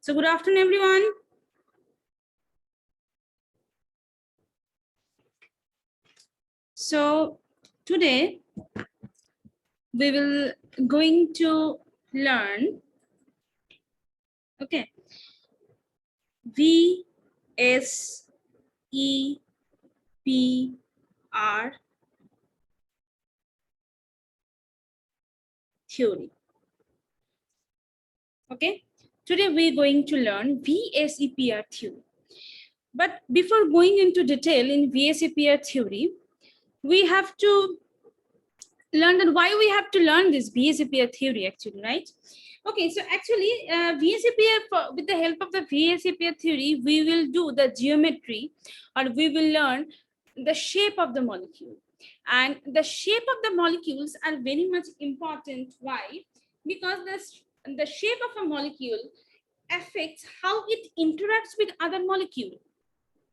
So good afternoon, everyone. So today we will going to learn, okay, VSEPR theory. Okay, today we're going to learn VSEPR theory. But before going into detail in VSEPR theory, we have to learn that why we have to learn this VSEPR theory actually, right? Okay, so actually VSEPR, with the help of the VSEPR theory, we will do the geometry, or we will learn the shape of the molecule. And the shape of the molecules are very much important. Why? Because the shape of a molecule affects how it interacts with other molecules.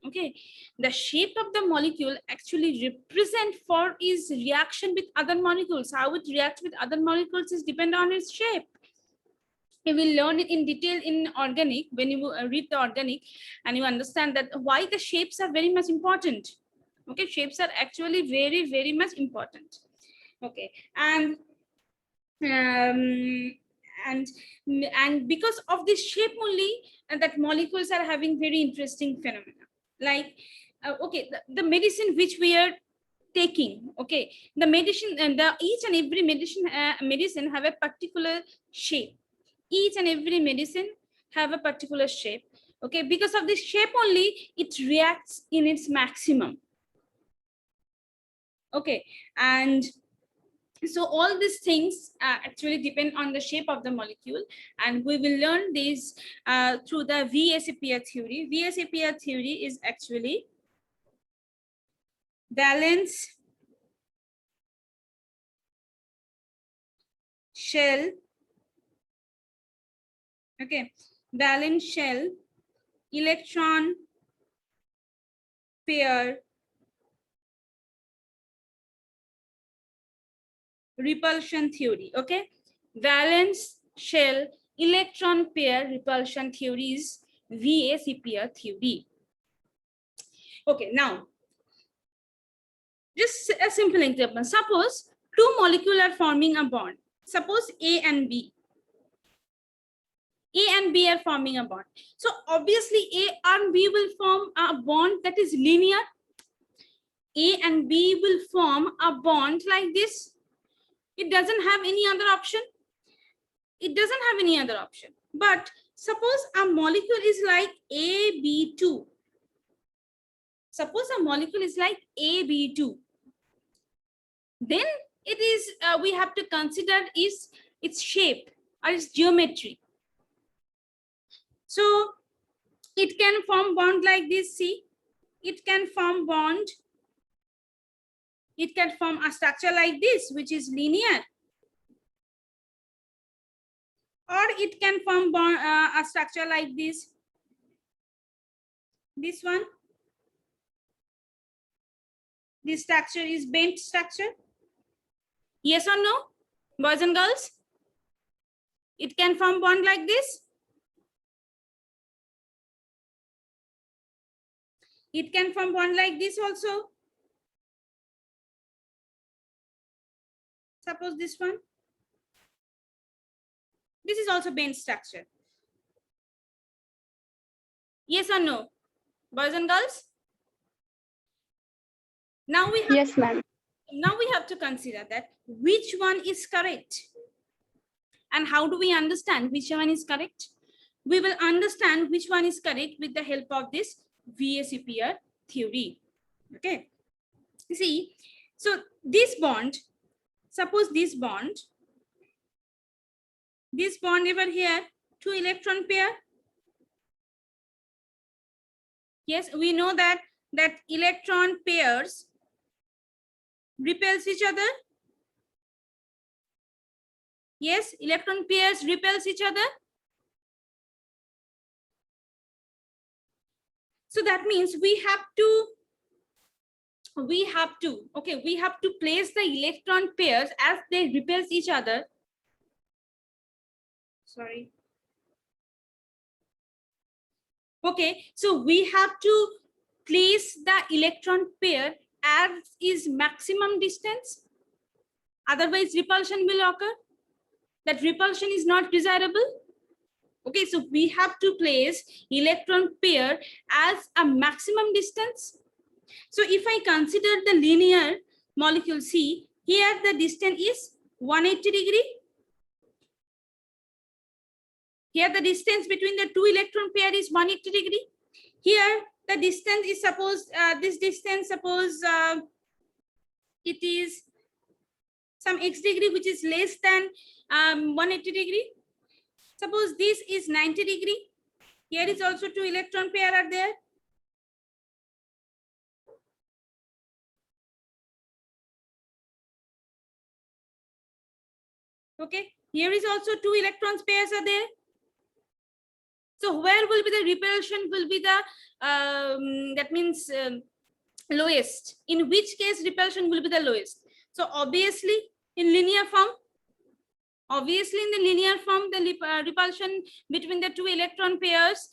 Okay, the shape of the molecule actually represent for its reaction with other molecules. How it reacts with other molecules is depend on its shape. We will learn it in detail in organic when you read the organic, and you understand that why the shapes are very much important. Okay, shapes are actually very much important. Okay, and um, and because of this shape only, that molecules are having very interesting phenomena. Like okay, the medicine which we are taking, okay, the medicine and the each and every medicine have a particular shape. Each and every medicine have a particular shape. Okay, because of this shape only it reacts in its maximum. Okay, and so all these things actually depend on the shape of the molecule, and we will learn these through the VSEPR theory. VSEPR theory is actually valence shell, okay, valence shell electron pair repulsion theory. Okay, valence shell electron pair repulsion theory is VSEPR theory. Okay, now just a simple example. Suppose two molecules are forming a bond. Suppose A and B. A and B are forming a bond. So obviously A and B will form a bond that is linear. A and B will form a bond like this. It doesn't have any other option. It doesn't have any other option. But suppose a molecule is like AB2. Suppose a molecule is like AB2. Then it is we have to consider is its shape or its geometry. So it can form bond like this. See, it can form bond. It can form a structure like this, which is linear, or it can form bond, a structure like this. This one. This structure is bent structure. Yes or no, boys and girls? It can form bond like this. It can form bond like this also. Suppose this one. This is also bent structure. Yes or no, boys and girls? Now we have Yes, ma'am. now we have to consider that which one is correct. And how do we understand which one is correct? We will understand which one is correct with the help of this VSEPR theory. Okay. See, so this bond, suppose this bond over here, two electron pair. Yes, we know that electron pairs repels each other. Yes, electron pairs repels each other. So that means we have to place the electron pairs as they repels each other. Sorry. Okay, so we have to place the electron pair as is maximum distance. Otherwise, repulsion will occur. That repulsion is not desirable. Okay, so we have to place electron pair as a maximum distance. So if I consider the linear molecule C, here the distance is 180 degree. Here the distance between the two electron pair is 180 degree. Here the distance is this distance it is some x degree which is less than 180 degree. Suppose this is 90 degree. Here is also two electron pair are there. Okay, here is also two electrons pairs are there. So where will be the repulsion will be the that means lowest? In which case repulsion will be the lowest? So obviously in linear form. Obviously in the linear form, the repulsion between the two electron pairs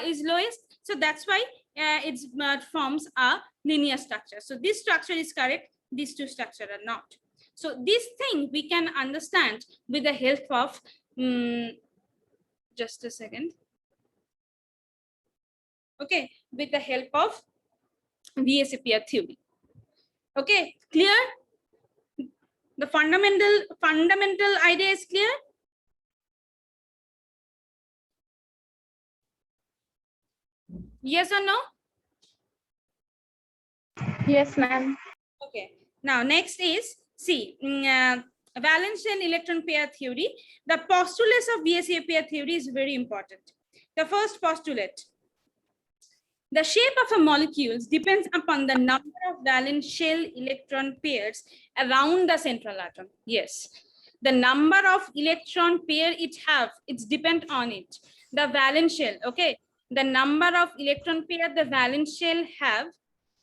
is lowest. So that's why it forms a linear structure. So this structure is correct. These two structures are not. So this thing we can understand with the help of just a second. Okay, with the help of VSEPR theory. Okay, clear? The fundamental idea is clear. Yes or no? Yes, ma'am. Okay. Now next is see valence shell electron pair theory. The postulates of VSEPR theory is very important. The first postulate: the shape of a molecule depends upon the number of valence shell electron pairs around the central atom. Yes, the number of electron pair it have, it's depend on it. The valence shell, okay, the number of electron pair the valence shell have,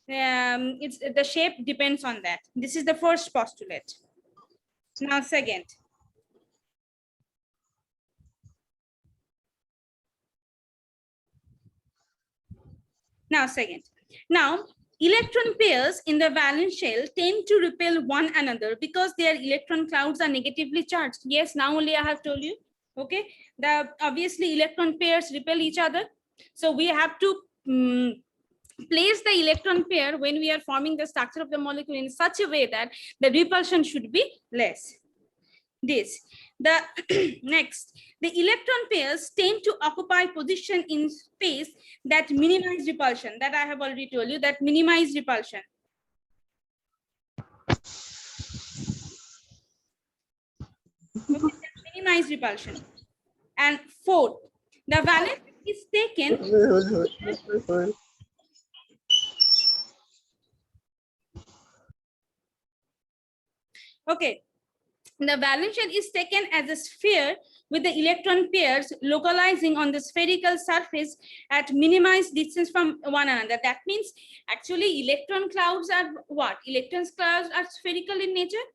it's the shape depends on that. This is the first postulate. Now second, now electron pairs in the valence shell tend to repel one another because their electron clouds are negatively charged. Yes, now only I have told you. Okay, the obviously electron pairs repel each other, so we have to place the electron pair when we are forming the structure of the molecule in such a way that the repulsion should be less. This the next, the electron pairs tend to occupy position in space that minimize repulsion. That I have already told you, that minimize repulsion. Okay, minimize repulsion. And fourth, the valence is taken. Okay, the valence shell is taken as a sphere with the electron pairs localizing on the spherical surface at minimized distance from one another. That means actually electron clouds are what? Electron clouds are spherical in nature.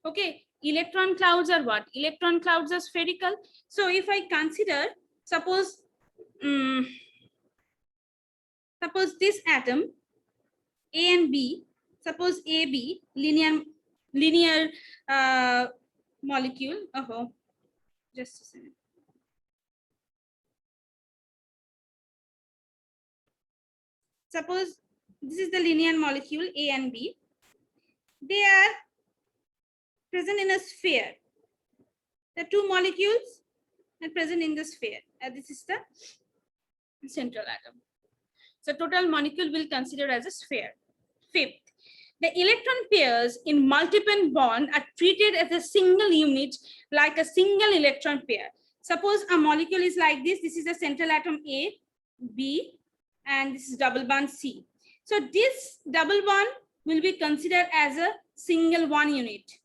Okay, electron clouds are what? Electron clouds are spherical. So if I consider, suppose this atom A and B, suppose AB linear molecule. Oh, just a second. Suppose this is the linear molecule A and B. They are present in a sphere. The two molecules are present in the sphere. This is the central atom. So total molecule will consider as a sphere. Fifth, the electron pairs in multiple bond are treated as a single unit, like a single electron pair. Suppose a molecule is like this. This is the central atom A, B, and this is double bond C. So this double bond will be considered as a single one unit.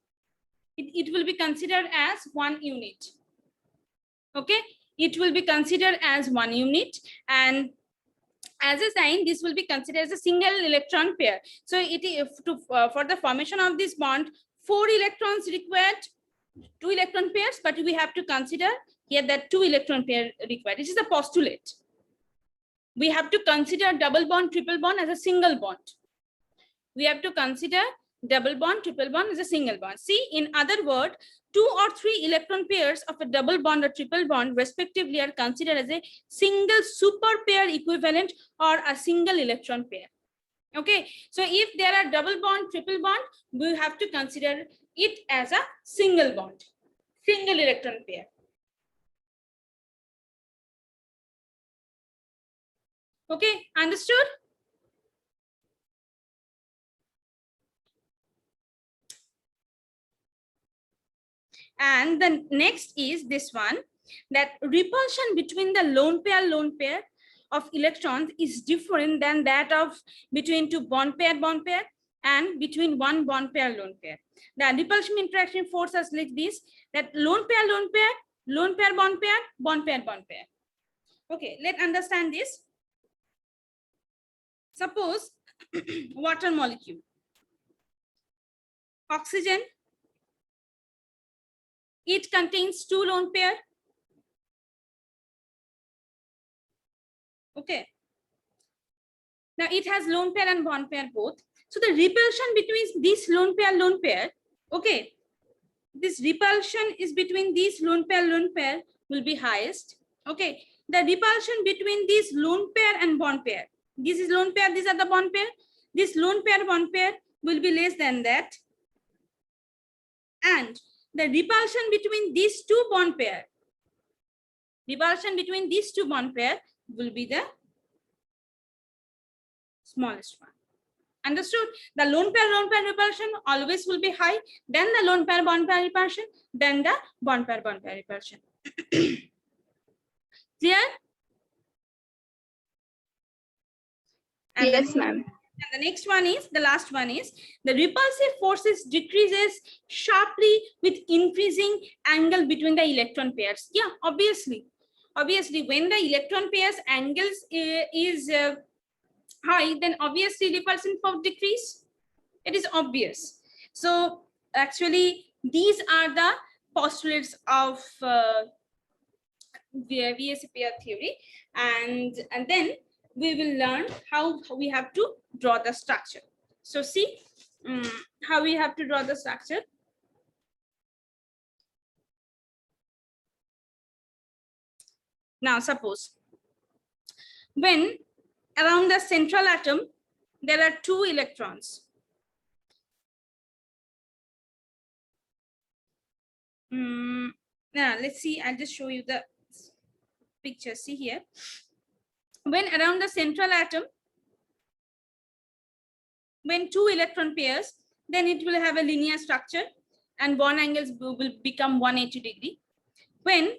It will be considered as one unit. Okay, it will be considered as one unit, and as a sign, this will be considered as a single electron pair. So for the formation of this bond, 4 electrons required, 2 electron pairs, but we have to consider here that 2 electron pair required. This is the postulate. we have to consider double bond, triple bond as a single bond. We have to consider double bond, triple bond as a single bond. See, in other words, 2 or 3 electron pairs of a double bond or triple bond respectively are considered as a single super pair equivalent or a single electron pair. Okay, so if there are double bond, triple bond, we have to consider it as a single bond, single electron pair. Okay, understood? And the next is this one, that repulsion between the lone pair of electrons is different than that of between two bond pair and between one bond pair lone pair. The repulsion interaction force is like this, that lone pair bond pair. Okay, let's understand this. Suppose water molecule, oxygen, it contains 2 lone pair. Okay. Now it has lone pair and bond pair both. So the repulsion between this lone pair, okay, this repulsion is between these lone pair will be highest. Okay, the repulsion between this lone pair and bond pair, this is lone pair, these are the bond pair, this lone pair bond pair will be less than that. And the repulsion between these two bond pair, will be the smallest one. Understood? The lone pair repulsion always will be high, then the lone pair bond pair repulsion, then the bond pair repulsion. Clear? And yes, ma'am. And the next one is, the last one is, the repulsive forces decreases sharply with increasing angle between the electron pairs. Yeah, obviously, when the electron pairs angles is high, then obviously repulsion force decrease. It is obvious. So actually, these are the postulates of VSEPR theory, and then we will learn how we have to draw the structure. So see how we have to draw the structure. Now suppose when around the central atom there are 2 electrons. Now let's see, I'll just show you the picture. See here, when around the central atom, when 2 electron pairs, then it will have a linear structure and bond angles will become 180 degree. When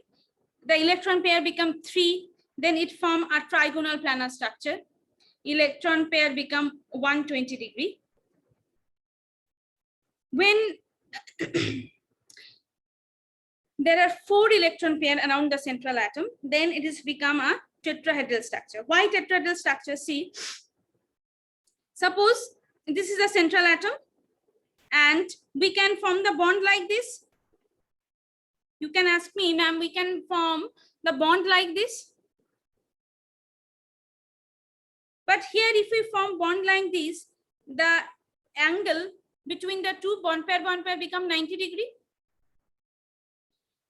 the electron pair become 3, then it form a trigonal planar structure. Electron pair become 120 degree. When there are 4 electron pair around the central atom, then it is become a tetrahedral structure. Why tetrahedral structure? See, suppose this is the central atom and we can form the bond like this. You can ask me, ma'am, we can form the bond like this. But here if we form bond like this, the angle between the 2 bond pair become 90 degree.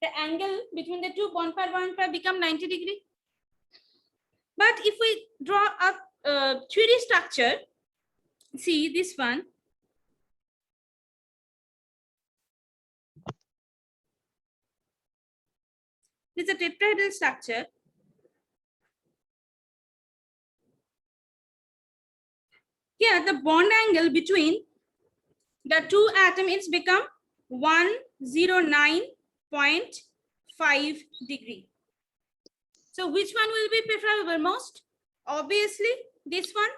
The angle between the 2 bond pair become 90 degree. But if we draw a 3D structure, see this one. This is a tetrahedral structure. Here the bond angle between the 2 atoms is become 109.5 degree. So which one will be preferable most? Obviously this one,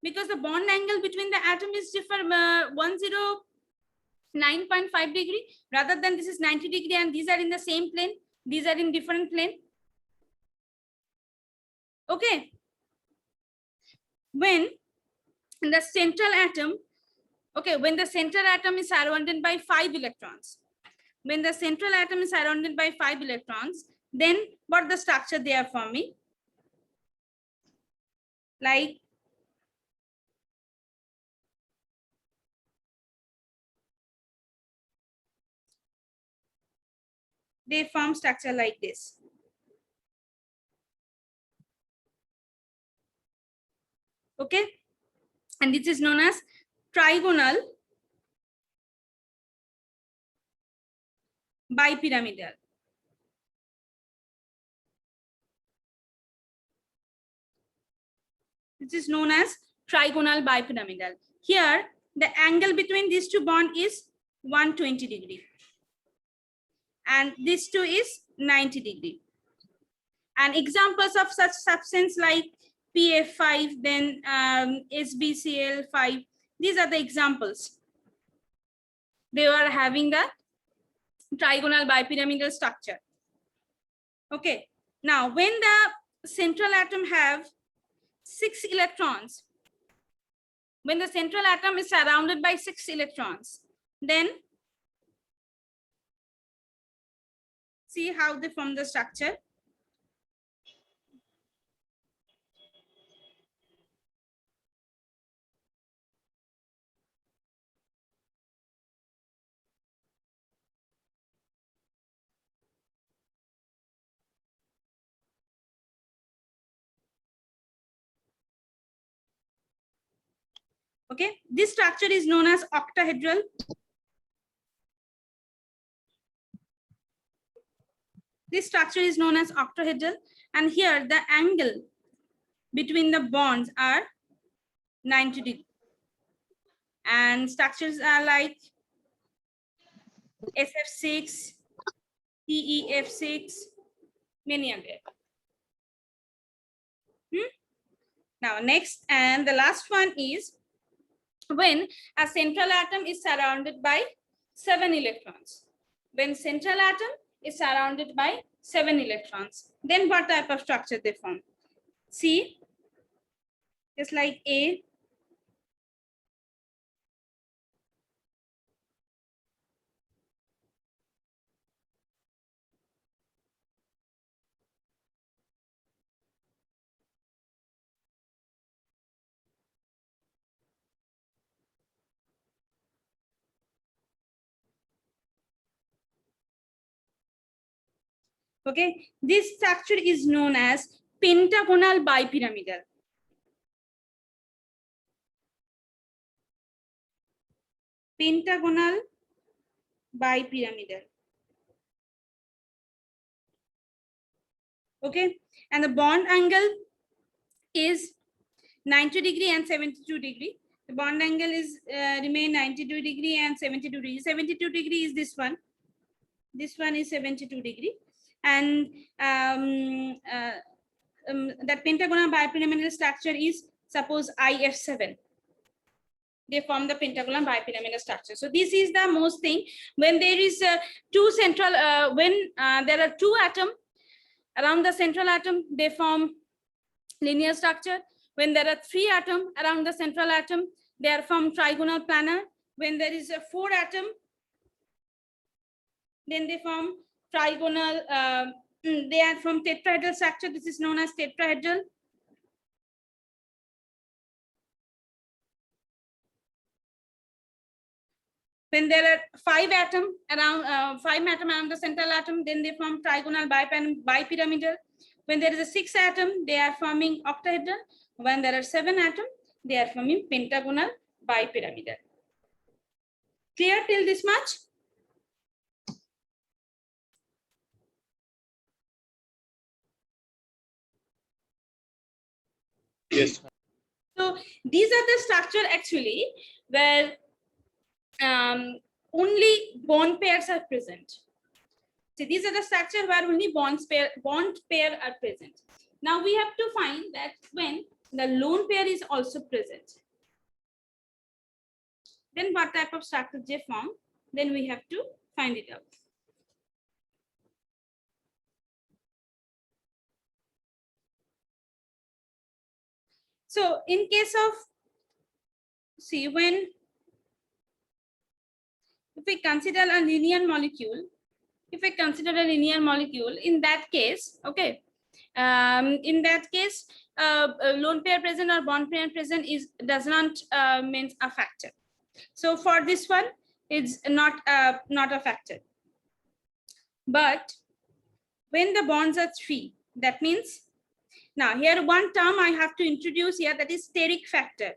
because the bond angle between the atom is different 109.5 degree, rather than this is 90 degree and these are in the same plane, these are in different plane. Okay, when the central atom, okay, when the central atom is surrounded by 5 electrons, when the central atom is surrounded by 5 electrons, then what the structure they are forming? like they form structure like this. Okay, and this is known as trigonal bipyramidal. This is known as trigonal bipyramidal. Here, the angle between these two bonds is 120 degree. And this two is 90 degree. And examples of such substance like PF5, then SbCl5, these are the examples. They are having the trigonal bipyramidal structure. Okay, now when the central atom have 6 electrons, when the central atom is surrounded by 6 electrons, then see how they form the structure. Okay, this structure is known as octahedral. This structure is known as octahedral, and here the angle between the bonds are 90 degrees. And structures are like SF6, TEF6, many other. Now next and the last one is when a central atom is surrounded by 7 electrons. When central atom is surrounded by 7 electrons, then what type of structure they form? See, just like A, okay, this structure is known as pentagonal bipyramidal. Pentagonal bipyramidal. Okay, and the bond angle is 90 degree and 72 degree. The bond angle is remain 92 degree and 72 degree. 72 degree is this one. This one is 72 degree, and that pentagonal bipyramidal structure is suppose IF7. They form the pentagonal bipyramidal structure. So this is the most thing when there is two central when there are two atoms around the central atom, they form linear structure. When there are 3 atoms around the central atom, they are from trigonal planar. When there is a 4 atom, then they form trigonal, they are from tetrahedral structure. This is known as tetrahedral. When there are 5 atoms around the central atom, then they form trigonal bipyramidal. When there is a 6 atom, they are forming octahedral. When there are 7 atoms, they are forming pentagonal bipyramidal. Clear till this much? Yes. So these are the structure actually where only bond pairs are present. So these are the structure where only bond pair are present. Now we have to find that when the lone pair is also present, then what type of structure they form, then we have to find it out. So in case of, see, when if we consider a linear molecule, in that case, okay, In that case, lone pair present or bond pair present does not mean a factor. So for this one, it's not a factor. But when the bonds are 3, that means, now here one term I have to introduce here, that is steric factor.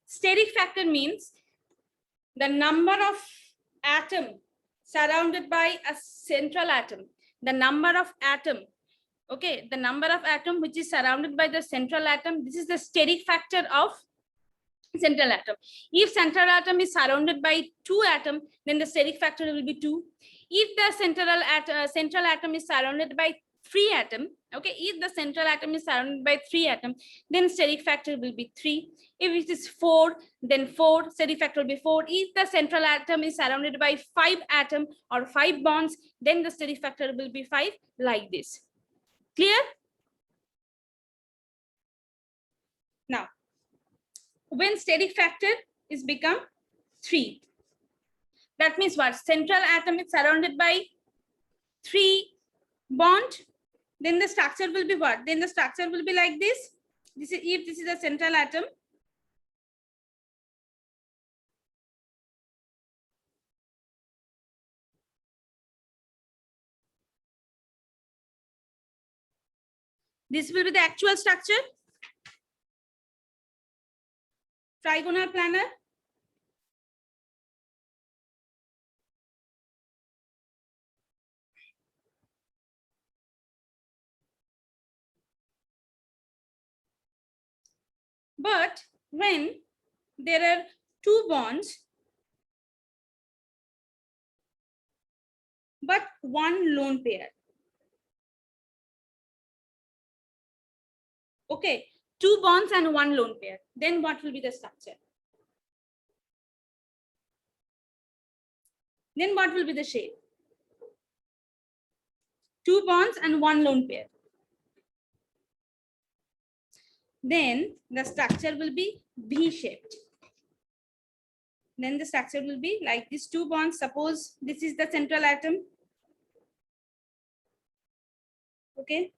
Steric factor means the number of atom surrounded by a central atom. The number of atom, okay, the number of atom which is surrounded by the central atom, this is the steric factor of central atom. If central atom is surrounded by 2 atoms, then the steric factor will be 2. If the central atom is surrounded by 3 atoms, okay, if the central atom is surrounded by 3 atoms, then steric factor will be 3. If it is 4, then 4, steric factor will be 4. If the central atom is surrounded by 5 atoms or 5 bonds, then the steric factor will be 5, like this. Clear? Now, when steric factor is become 3, that means what? Central atom is surrounded by 3 bond, then the structure will be what? Then the structure will be like this. This is, if this is a central atom, this will be the actual structure. Trigonal planar. But when there are 2 bonds, but 1 lone pair. Okay, 2 bonds and 1 lone pair. Then what will be the structure? Then what will be the shape? 2 bonds and 1 lone pair. Then the structure will be V-shaped. Then the structure will be like these 2 bonds. Suppose this is the central atom. Okay.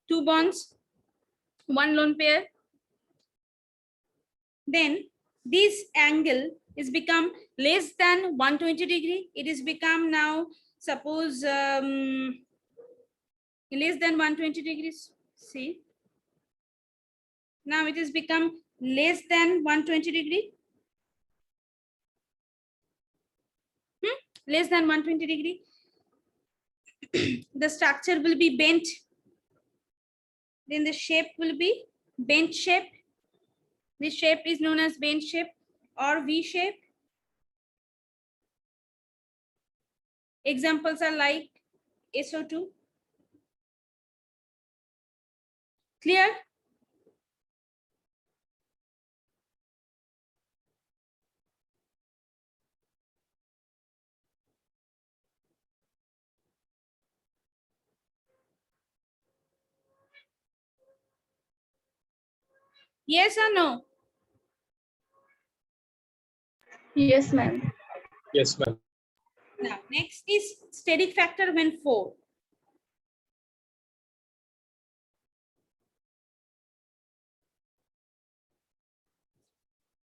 Two bonds, 1 lone pair. Then this angle is become less than 120 degree. It is become now, suppose less than 120 degrees. See, now it has become less than 120 degree. Less than 120 degree. The structure will be bent. Then the shape will be bent shape. This shape is known as bent shape or V shape. Examples are like SO2. Clear? Yes or no? Yes, ma'am. Yes, ma'am. Now, next is steric factor when 4.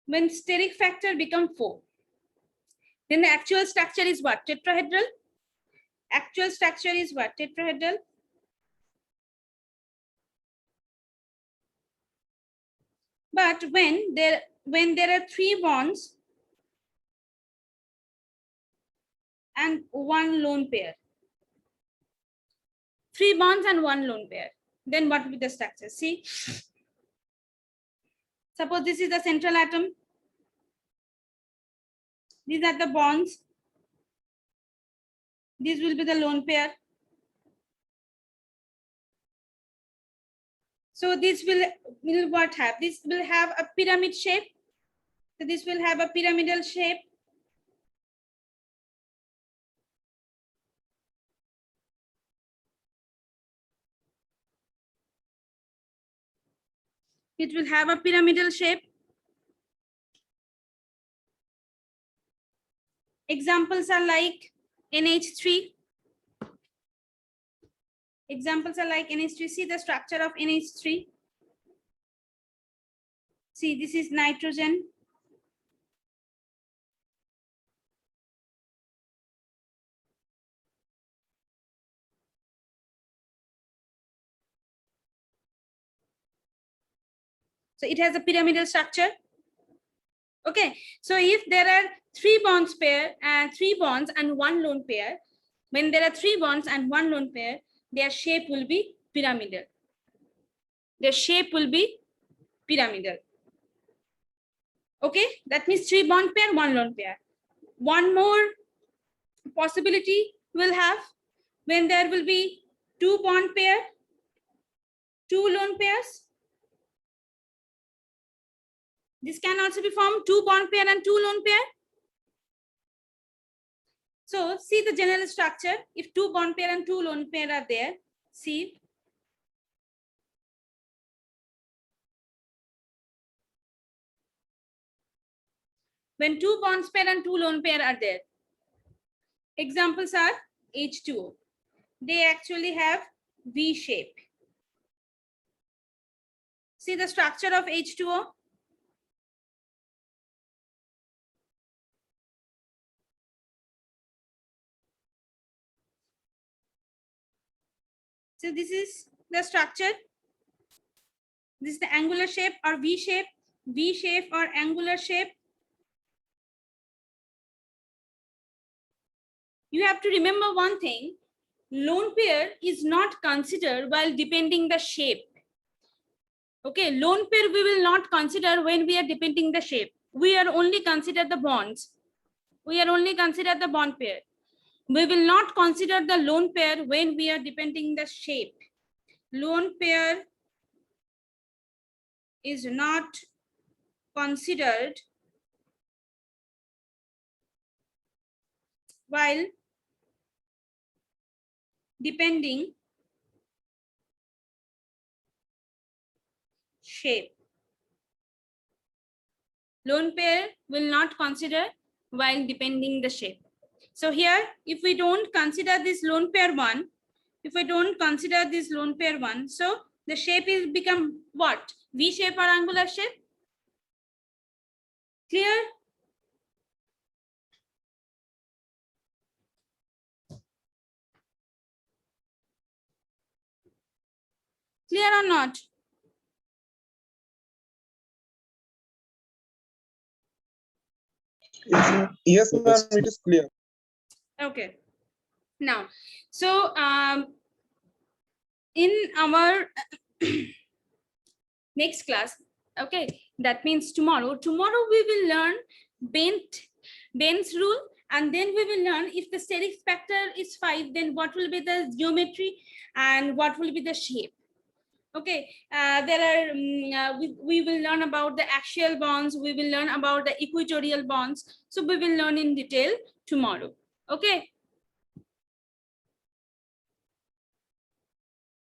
When steric factor become 4, then the actual structure is what? Tetrahedral. Actual structure is what? Tetrahedral. But when there are 3 bonds and 1 lone pair, 3 bonds and 1 lone pair, then what will be the structure? See, suppose this is the central atom. These are the bonds. This will be the lone pair. So this will what have? This will have a pyramid shape. So this will have a pyramidal shape. It will have a pyramidal shape. Examples are like NH3. Examples are like NH3. See the structure of NH3. See, this is nitrogen. So it has a pyramidal structure. Okay, so if there are three bonds and one lone pair, when there are three bonds and one lone pair, their shape will be pyramidal. Their shape will be pyramidal. Okay, that means three bond pair, one lone pair. One more possibility we'll have when there will be two bond pair, two lone pairs. This can also be formed two bond pair and two lone pair. So see the general structure. If two bond pair and two lone pair are there, see. When two bonds pair and two lone pair are there, examples are H2O. They actually have V shape. See the structure of H2O. So this is the structure. This is the angular shape or V shape or angular shape. You have to remember one thing. Lone pair is not considered while depending the shape. Okay, lone pair we will not consider when we are depending the shape. We are only consider the bonds. We are only consider the bond pair. We will not consider the lone pair when we are depending the shape. Lone pair is not considered while depending shape. Lone pair will not consider while depending the shape. So here, if we don't consider this lone pair one, so the shape is become what? V shape or angular shape? Clear? Clear or not? Yes, ma'am, it is clear. Okay. Now, so in our next class, okay, that means tomorrow we will learn Bent's rule, and then we will learn if the steric factor is 5, then what will be the geometry and what will be the shape. Okay, we will learn about the axial bonds, we will learn about the equatorial bonds. So we will learn in detail tomorrow. Okay.